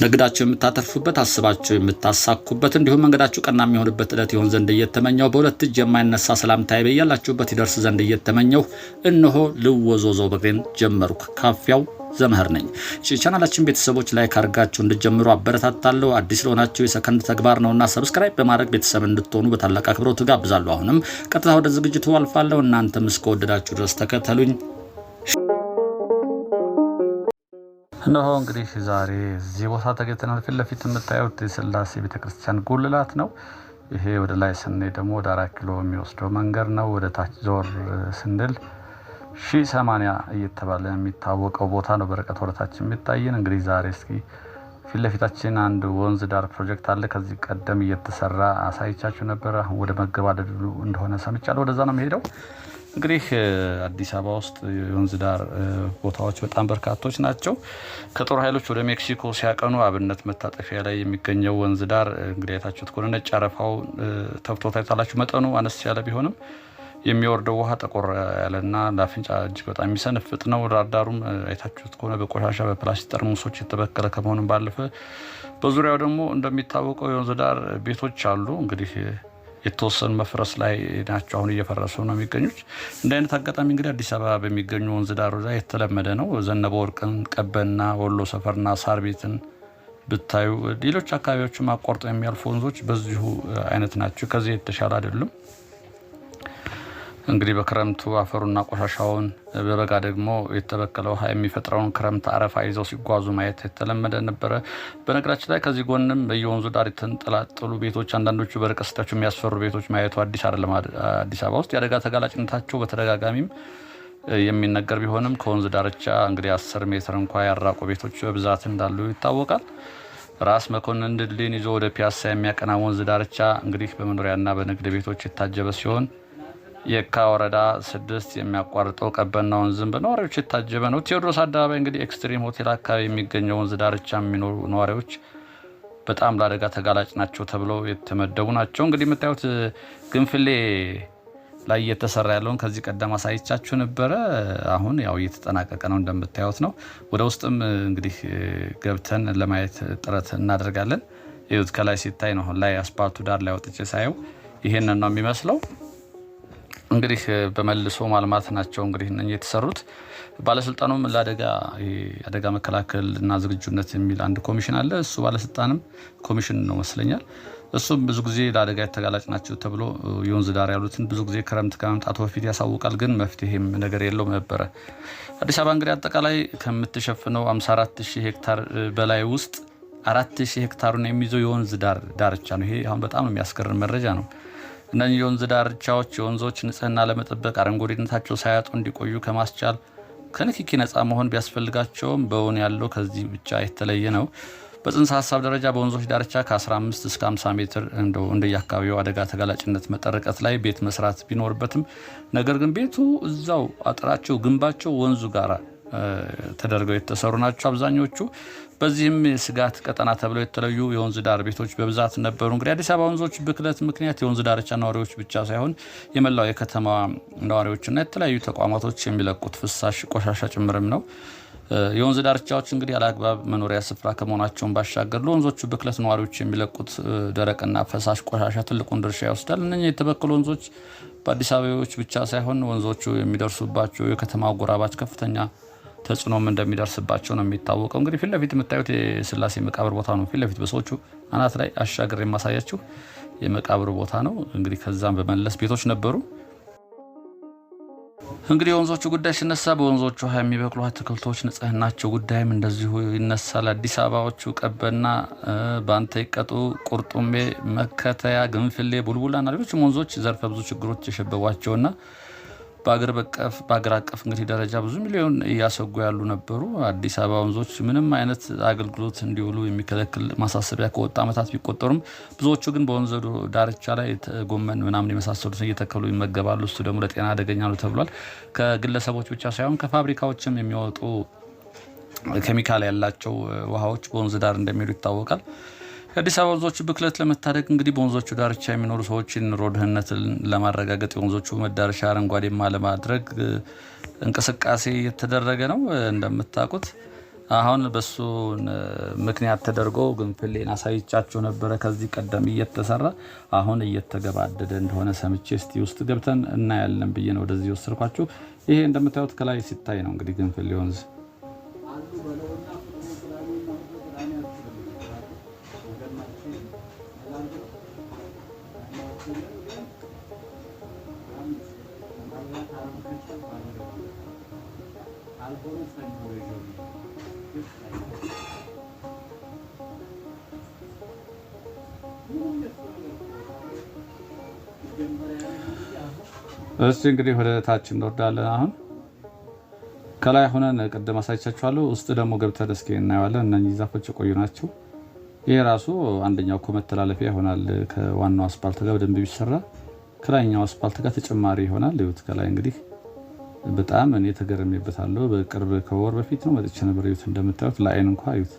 ነግዳችሁ የምታተርፉበት አስባችሁ የምታሳኩበት እንዲሁም መንገዳችሁ ቀና የሚሆንበት ዕለት ይሆን ዘንድ እየተመኘው በሁለት እጅ የማይነሳ ሰላምታዬ በያላችሁበት ይደርስ ዘንድ እየተመኘው እነሆ ልወዞዞ በግሬን ጀመርኩ። ካፊያው ዘመህር ነኝ። ቻናላችን ቤተሰቦች ላይክ አድርጋችሁ እንድትጀምሩ አበረታታለሁ። አዲስ ለሆናችሁ የሰከንድ ተግባር ነውና ሰብስክራይብ በማድረግ ቤተሰብ እንድትሆኑ በታላቅ አክብሮት ጋብዛለሁ። አሁንም ቀጥታ ወደ ዝግጅቱ አልፋለሁ። እናንተም እስከወደዳችሁ ድረስ ተከተሉኝ። እነሆ እንግዲህ ዛሬ እዚህ ቦታ ተገኝተናል። ፊት ለፊት የምታዩት የሥላሴ ቤተክርስቲያን ጉልላት ነው። ይሄ ወደ ላይ ስንሄድ ደግሞ ወደ 4 ኪሎ የሚወስደው መንገድ ነው። ወደ ታች ዞር ስንል 1080 እየተባለ የሚታወቀው ቦታ ነው። በርቀት ወደታች የሚታየን እንግዲህ ዛሬ እስኪ ፊት ለፊታችን አንድ ወንዝ ዳር ፕሮጀክት አለ። ከዚህ ቀደም እየተሰራ አሳይቻችሁ ነበር። አሁን ወደ መገባደዱ እንደሆነ ሰምቻለሁ። ወደዛ ነው የሚሄደው። እንግዲህ አዲስ አበባ ውስጥ የወንዝ ዳር ቦታዎች በጣም በርካቶች ናቸው። ከጦር ኃይሎች ወደ ሜክሲኮ ሲያቀኑ አብነት መታጠፊያ ላይ የሚገኘው ወንዝ ዳር እንግዲህ አይታችሁት ከሆነ ነጭ አረፋው ተብቶ ታይታላችሁ። መጠኑ አነስ ያለ ቢሆንም የሚወርደው ውሃ ጠቆር ያለና ለአፍንጫ እጅግ በጣም የሚሰነፍጥ ነው። ዳርዳሩም አይታችሁት ከሆነ በቆሻሻ በፕላስቲክ ጠርሙሶች የተበከለ ከመሆኑም ባለፈ በዙሪያው ደግሞ እንደሚታወቀው የወንዝ ዳር ቤቶች አሉ። እንግዲህ የተወሰኑ መፍረስ ላይ ናቸው። አሁን እየፈረሱ ነው የሚገኙት። እንደ አይነት አጋጣሚ እንግዲህ አዲስ አበባ በሚገኙ ወንዝ ዳሮች ላይ የተለመደ ነው። ዘነበ ወርቅን፣ ቀበና፣ ወሎ ሰፈርና ሳር ቤትን ብታዩ ሌሎች አካባቢዎችም አቋርጠው የሚያልፉ ወንዞች በዚሁ አይነት ናቸው። ከዚህ የተሻለ አይደሉም። እንግዲህ በክረምቱ አፈሩና ቆሻሻውን በበጋ ደግሞ የተበከለ ውሃ የሚፈጥረውን ክረምት አረፋ ይዘው ሲጓዙ ማየት የተለመደ ነበረ። በነገራችን ላይ ከዚህ ጎንም በየወንዙ ዳር የተንጠላጠሉ ቤቶች፣ አንዳንዶቹ በርቀት ስታቸው የሚያስፈሩ ቤቶች ማየቱ አዲስ አይደለም። አዲስ አበባ ውስጥ የአደጋ ተጋላጭነታቸው በተደጋጋሚም የሚነገር ቢሆንም ከወንዝ ዳርቻ እንግዲህ 10 ሜትር እንኳ ያራቁ ቤቶች በብዛት እንዳሉ ይታወቃል። ራስ መኮንን ድልድይን ይዞ ወደ ፒያሳ የሚያቀና ወንዝ ዳርቻ እንግዲህ በመኖሪያና በንግድ ቤቶች የታጀበ ሲሆን የካ ወረዳ 6 የሚያቋርጠው ቀበና ወንዝም በነዋሪዎች የታጀበ ነው። ቴዎድሮስ አደባባይ እንግዲህ ኤክስትሪም ሆቴል አካባቢ የሚገኘው ወንዝ ዳርቻ የሚኖሩ ነዋሪዎች በጣም ለአደጋ ተጋላጭ ናቸው ተብለው የተመደቡ ናቸው። እንግዲህ የምታዩት ግንፍሌ ላይ እየተሰራ ያለውን ከዚህ ቀደም አሳይቻችሁ ነበረ። አሁን ያው እየተጠናቀቀ ነው እንደምታዩት ነው። ወደ ውስጥም እንግዲህ ገብተን ለማየት ጥረት እናደርጋለን። ይሁት ከላይ ሲታይ ነው። ላይ አስፓልቱ ዳር ላይ ወጥቼ ሳየው ይሄንን ነው የሚመስለው። እንግዲህ በመልሶ ማልማት ናቸው እንግዲህ እነኚህ የተሰሩት። ባለስልጣኑም ለአደጋ መከላከልና ዝግጁነት የሚል አንድ ኮሚሽን አለ። እሱ ባለስልጣንም ኮሚሽን ነው መስለኛል። እሱም ብዙ ጊዜ ለአደጋ የተጋላጭ ናቸው ተብሎ የወንዝ ዳር ያሉትን ብዙ ጊዜ ክረምት ከመምጣቱ በፊት ያሳውቃል። ግን መፍትሄም ነገር የለውም ነበረ። አዲስ አበባ እንግዲህ አጠቃላይ ከምትሸፍነው 54000 ሄክታር በላይ ውስጥ 4000 ሄክታሩን የሚይዘው የወንዝ ዳርቻ ነው። ይሄ አሁን በጣም የሚያስገርም መረጃ ነው። እነዚህ የወንዝ ዳርቻዎች የወንዞች ንጽህና ለመጠበቅ አረንጓዴነታቸው ሳያጡ እንዲቆዩ ከማስቻል ከንክኪ ነፃ መሆን ቢያስፈልጋቸውም በውን ያለው ከዚህ ብቻ የተለየ ነው። በጽንሰ ሀሳብ ደረጃ በወንዞች ዳርቻ ከ15 እስከ 50 ሜትር እንደየአካባቢው አደጋ ተጋላጭነት መጠረቀት ላይ ቤት መስራት ቢኖርበትም ነገር ግን ቤቱ እዛው አጥራቸው ግንባቸው ወንዙ ጋር ተደርገው የተሰሩ ናቸው አብዛኞቹ። በዚህም ስጋት ቀጠና ተብለው የተለዩ የወንዝ ዳር ቤቶች በብዛት ነበሩ። እንግዲህ አዲስ አበባ ወንዞች ብክለት ምክንያት የወንዝ ዳርቻ ነዋሪዎች ብቻ ሳይሆን የመላው የከተማ ነዋሪዎችና የተለያዩ ተቋማቶች የሚለቁት ፍሳሽ ቆሻሻ ጭምርም ነው። የወንዝ ዳርቻዎች እንግዲህ አላግባብ መኖሪያ ስፍራ ከመሆናቸውን ባሻገር ለወንዞቹ ብክለት ነዋሪዎች የሚለቁት ደረቅና ፈሳሽ ቆሻሻ ትልቁን ድርሻ ይወስዳል። እነኚህ የተበከሉ ወንዞች በአዲስ አበባዎች ብቻ ሳይሆን ወንዞቹ የሚደርሱባቸው የከተማ አጎራባች ከፍተኛ ተጽዕኖም እንደሚደርስባቸው ነው የሚታወቀው። እንግዲህ ፊት ለፊት የምታዩት የሥላሴ መቃብር ቦታ ነው። ፊት ለፊት በሰዎቹ አናት ላይ አሻገር የማሳያችሁ የመቃብር ቦታ ነው። እንግዲህ ከዛም በመለስ ቤቶች ነበሩ። እንግዲህ የወንዞቹ ጉዳይ ሲነሳ በወንዞቹ ውሃ የሚበቅሉ አትክልቶች ንጽህናቸው ጉዳይም እንደዚሁ ይነሳል። አዲስ አበባዎቹ ቀበና፣ ባንተ ይቀጡ፣ ቁርጡሜ፣ መከተያ፣ ግንፍሌ፣ ቡልቡላና ሌሎችም ወንዞች ዘርፈ ብዙ ችግሮች የሸበቧቸውና በአገር አቀፍ እንግዲህ ደረጃ ብዙ ሚሊዮን እያሰጉ ያሉ ነበሩ። አዲስ አበባ ወንዞች ምንም አይነት አገልግሎት እንዲውሉ የሚከለክል ማሳሰቢያ ከወጣ ዓመታት ቢቆጠሩም ብዙዎቹ ግን በወንዝ ዳርቻ ላይ ጎመን ምናምን የመሳሰሉትን እየተከሉ ይመገባሉ። እሱ ደግሞ ለጤና አደገኛ ነው ተብሏል። ከግለሰቦች ብቻ ሳይሆን ከፋብሪካዎችም የሚወጡ ኬሚካል ያላቸው ውሃዎች በወንዝ ዳር እንደሚሄዱ ይታወቃል። የአዲስ አበባ ወንዞች ብክለት ለመታደግ እንግዲህ በወንዞቹ ዳርቻ የሚኖሩ ሰዎችን ኑሮ ደህንነትን ለማረጋገጥ የወንዞቹ መዳረሻ አረንጓዴማ ለማድረግ እንቅስቃሴ እየተደረገ ነው። እንደምታውቁት አሁን በሱ ምክንያት ተደርጎ ግንፍሌን አሳይቻችሁ ነበረ ከዚህ ቀደም እየተሰራ አሁን እየተገባደደ እንደሆነ ሰምቼ እስቲ ውስጥ ገብተን እናያለን ብዬ ነው ወደዚህ ወስርኳችሁ። ይሄ እንደምታዩት ከላይ ሲታይ ነው እንግዲህ ግንፍሌ ወንዝ እሺ እንግዲህ ወደ ታች እንወርዳለን። አሁን ከላይ ሆነን ቀደም አሳይቻችኋለሁ። ውስጥ ደግሞ ገብተን እስኪ እናያለን። እነኚህ ዛፎች የቆዩ ናቸው። ይሄ ራሱ አንደኛው እኮ መተላለፊያ ይሆናል ከዋናው አስፓልት ጋር በደንብ ቢሰራ ከላይኛው አስፓልት ጋር ተጨማሪ ይሆናል። ይሁት ከላይ እንግዲህ በጣም እኔ ተገርሜበታለሁ። በቅርብ ከወር በፊት ነው መጥቼ ነበር። ይሁት እንደምታዩት ለአይን እንኳን ይሁት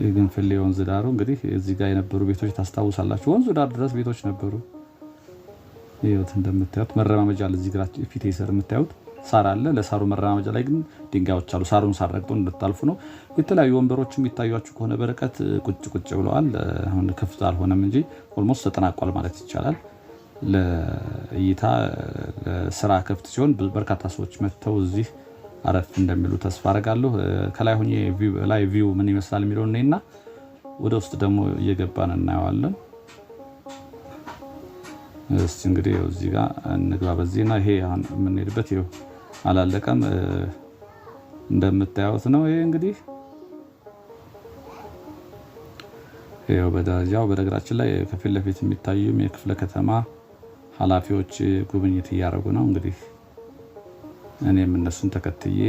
የግንፍሌ ወንዝ ዳሩ እንግዲህ እዚህ ጋር የነበሩ ቤቶች ታስታውሳላችሁ። ወንዙ ዳር ድረስ ቤቶች ነበሩ። ይሁት እንደምታዩት መረማመጃ አለ እዚህ ጋር ፊት ይሰር የምታዩት ሳር አለ። ለሳሩ መረማመጃ ላይ ግን ድንጋዮች አሉ። ሳሩን ሳረግጦ እንድታልፉ ነው። የተለያዩ ወንበሮችም ይታያችሁ ከሆነ በረቀት ቁጭ ብለዋል። አሁን ክፍት አልሆነም እንጂ ኦልሞስት ተጠናቋል ማለት ይቻላል። ለእይታ ለስራ ክፍት ሲሆን በርካታ ሰዎች መጥተው እዚህ አረፍ እንደሚሉ ተስፋ አደርጋለሁ። ከላይ ሆኜ ላይ ቪው ምን ይመስላል የሚለው ነውና ወደ ውስጥ ደግሞ እየገባን እናየዋለን። እስቲ እንግዲህ እዚህ ጋር እንግባ። በዚህና ይሄ አሁን የምንሄድበት ይኸው አላለቀም እንደምታዩት ነው። ይሄ እንግዲህ ይኸው በደረጃው በነገራችን ላይ ከፊት ለፊት የሚታዩ የክፍለ ከተማ ኃላፊዎች ጉብኝት እያደረጉ ነው። እንግዲህ እኔም እነሱን ተከትዬ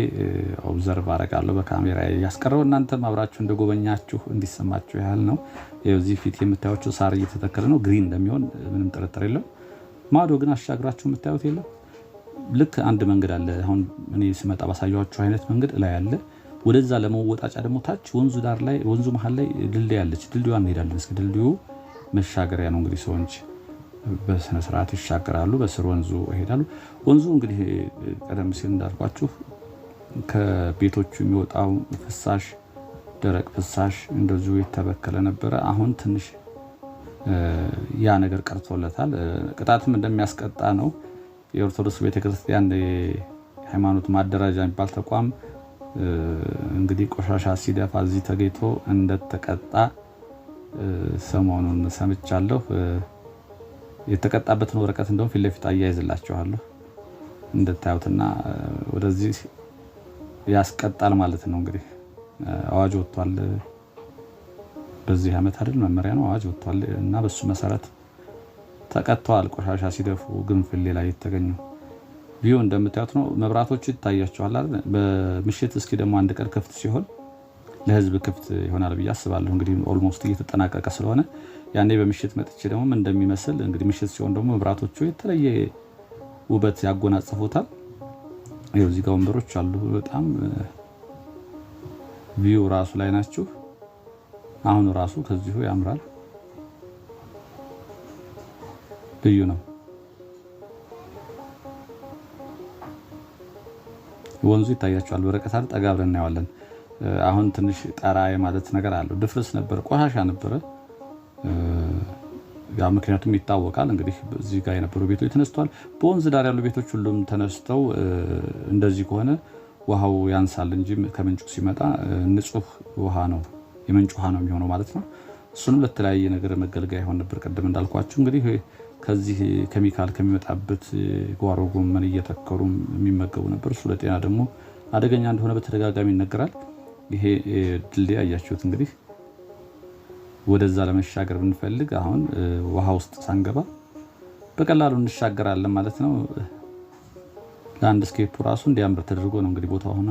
ኦብዘርቭ አደርጋለሁ በካሜራ ያስቀረው። እናንተም አብራችሁ እንደጎበኛችሁ እንዲሰማችሁ ያህል ነው። እዚህ ፊት የምታዩት ሳር እየተተከለ ነው። ግሪን እንደሚሆን ምንም ጥርጥር የለም። ማዶ ግን አሻግራችሁ የምታዩት የለም። ልክ አንድ መንገድ አለ። አሁን እኔ ስመጣ ባሳያችሁ አይነት መንገድ ላይ አለ። ወደዛ ለመወጣጫ ደግሞ ታች ወንዙ ዳር ላይ ወንዙ መሃል ላይ ድልድይ አለች። ድልድዩን እንሄዳለን። እስኪ ድልድዩ መሻገሪያ ነው እንግዲህ ሰዎች በስነ ስርዓት ይሻገራሉ። በስር ወንዙ ይሄዳሉ። ወንዙ እንግዲህ ቀደም ሲል እንዳልኳችሁ ከቤቶቹ የሚወጣው ፍሳሽ ደረቅ ፍሳሽ እንደዚሁ የተበከለ ነበረ። አሁን ትንሽ ያ ነገር ቀርቶለታል። ቅጣትም እንደሚያስቀጣ ነው። የኦርቶዶክስ ቤተክርስቲያን ሃይማኖት ማደራጃ የሚባል ተቋም እንግዲህ ቆሻሻ ሲደፋ እዚህ ተገኝቶ እንደተቀጣ ሰሞኑን ሰምቻለሁ። የተቀጣበትን ወረቀት እንደውም ፊት ለፊት አያይዝላችኋለሁ እንድታዩትና ወደዚህ ያስቀጣል ማለት ነው። እንግዲህ አዋጅ ወጥቷል። በዚህ ዓመት አይደል መመሪያ ነው አዋጅ ወጥቷል እና በሱ መሰረት ተቀጥተዋል። ቆሻሻ ሲደፉ ግንፍሌ ላይ የተገኙ ቪው እንደምታዩት ነው። መብራቶቹ ይታያቸዋል አይደል? በምሽት እስኪ ደግሞ አንድ ቀን ክፍት ሲሆን ለህዝብ ክፍት ይሆናል ብዬ አስባለሁ። እንግዲህ ኦልሞስት እየተጠናቀቀ ስለሆነ ያኔ በምሽት መጥቼ ደግሞ ምን እንደሚመስል እንግዲህ ምሽት ሲሆን ደግሞ መብራቶቹ የተለየ ውበት ያጎናጽፉታል። ይኸው እዚህ ጋር ወንበሮች አሉ። በጣም ቪው ራሱ ላይ ናችሁ። አሁን ራሱ ከዚሁ ያምራል። ልዩ ነው። ወንዙ ይታያችኋል። በረቀት አይደል? ጠጋ ብለን እናየዋለን። አሁን ትንሽ ጠራ ማለት ነገር አለው። ድፍርስ ነበር፣ ቆሻሻ ነበረ። ያ ምክንያቱም ይታወቃል። እንግዲህ እዚህ ጋር የነበሩ ቤቶች ተነስተዋል። በወንዝ ዳር ያሉ ቤቶች ሁሉም ተነስተው እንደዚህ ከሆነ ውሃው ያንሳል እንጂ ከምንጩ ሲመጣ ንጹህ ውሃ ነው፣ የምንጭ ውሃ ነው የሚሆነው ማለት ነው። እሱንም ለተለያየ ነገር መገልገያ ይሆን ነበር። ቀደም እንዳልኳችሁ እንግዲህ ከዚህ ኬሚካል ከሚመጣበት ጓሮ ጎመን እየተከሩ የሚመገቡ ነበር። እሱ ለጤና ደግሞ አደገኛ እንደሆነ በተደጋጋሚ ይነገራል። ይሄ ድልድይ አያችሁት እንግዲህ ወደዛ ለመሻገር ብንፈልግ አሁን ውሃ ውስጥ ሳንገባ በቀላሉ እንሻገራለን ማለት ነው። ላንድስኬፑ ራሱ እንዲያምር ተደርጎ ነው እንግዲህ ቦታው ሆነ።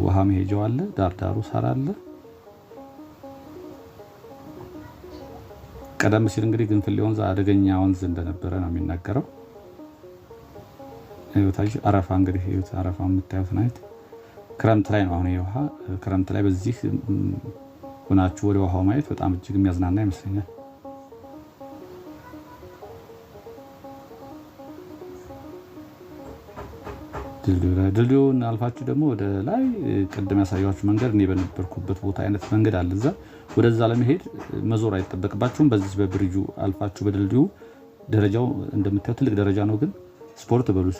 ውሃ መሄጃው አለ፣ ዳርዳሩ ሳር አለ። ቀደም ሲል እንግዲህ ግንፍሌ ወንዝ አደገኛ ወንዝ እንደነበረ ነው የሚነገረው። ይኸውታችሁ አረፋ እንግዲህ ይኸውት አረፋ የምታዩት ናይት ክረምት ላይ ነው። አሁን ይሄ ክረምት ላይ በዚህ ሆናችሁ ወደ ውሃው ማየት በጣም እጅግ የሚያዝናና ይመስለኛል። ድልድዩን አልፋችሁ ደግሞ ወደ ላይ ቅድም ያሳያችሁ መንገድ እኔ በነበርኩበት ቦታ አይነት መንገድ አለ። እዛ ወደዛ ለመሄድ መዞር አይጠበቅባችሁም። በዚህ በብሪጁ አልፋችሁ በድልድዩ ደረጃው እንደምታዩት ትልቅ ደረጃ ነው፣ ግን ስፖርት በሉት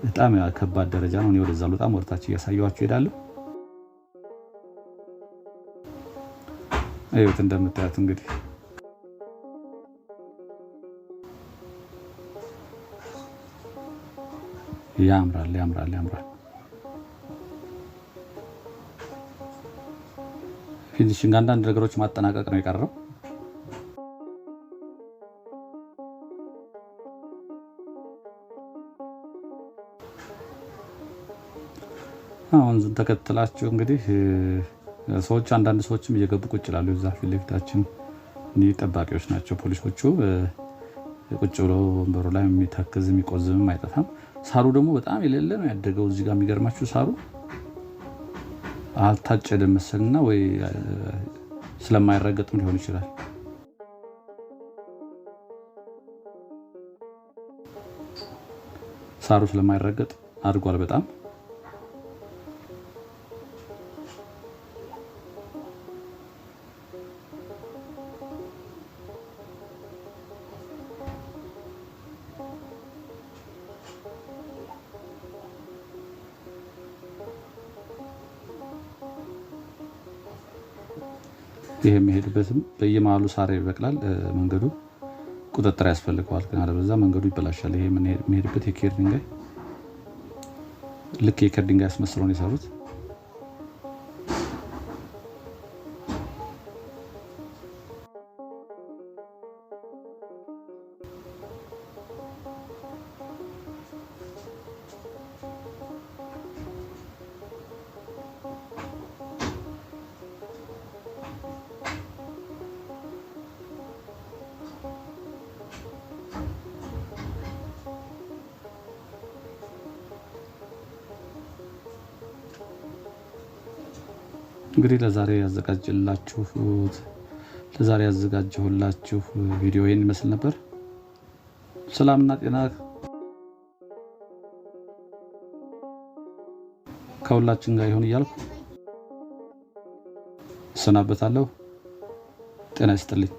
በጣም ከባድ ደረጃ ነው። እኔ ወደዛ በጣም ወርታችሁ እያሳያችሁ እሄዳለሁ። አይወት እንደምታዩት እንግዲህ ያምራል። ፊኒሽንግ አንዳንድ ነገሮች ማጠናቀቅ ነው የቀረው። አሁን ተከትላችሁ እንግዲህ ሰዎች አንዳንድ ሰዎችም እየገቡ ቁጭ ይላሉ። እዛ ፊት ለፊታችን ጠባቂዎች ናቸው ፖሊሶቹ። ቁጭ ብለው ወንበሩ ላይ የሚታክዝ የሚቆዝምም አይጠፋም። ሳሩ ደግሞ በጣም የሌለ ነው ያደገው። እዚህ ጋር የሚገርማችሁ ሳሩ አልታጨደም መሰልና ወይ ስለማይረገጥም ሊሆን ይችላል። ሳሩ ስለማይረገጥ አድጓል በጣም። ይሄ የሚሄድበትም በየመሃሉ ሳር ይበቅላል። መንገዱ ቁጥጥር ያስፈልገዋል፣ ግን አለበዛ መንገዱ ይበላሻል። ይሄ የሚሄድበት የኬር ድንጋይ ልክ የኬር ድንጋይ አስመስለው ነው የሰሩት። እንግዲህ ለዛሬ ያዘጋጀሁላችሁ ቪዲዮ ይሄን ይመስል ነበር። ሰላምና ጤና ከሁላችን ጋር ይሁን እያልኩ እሰናበታለሁ። ጤና ይስጥልኝ።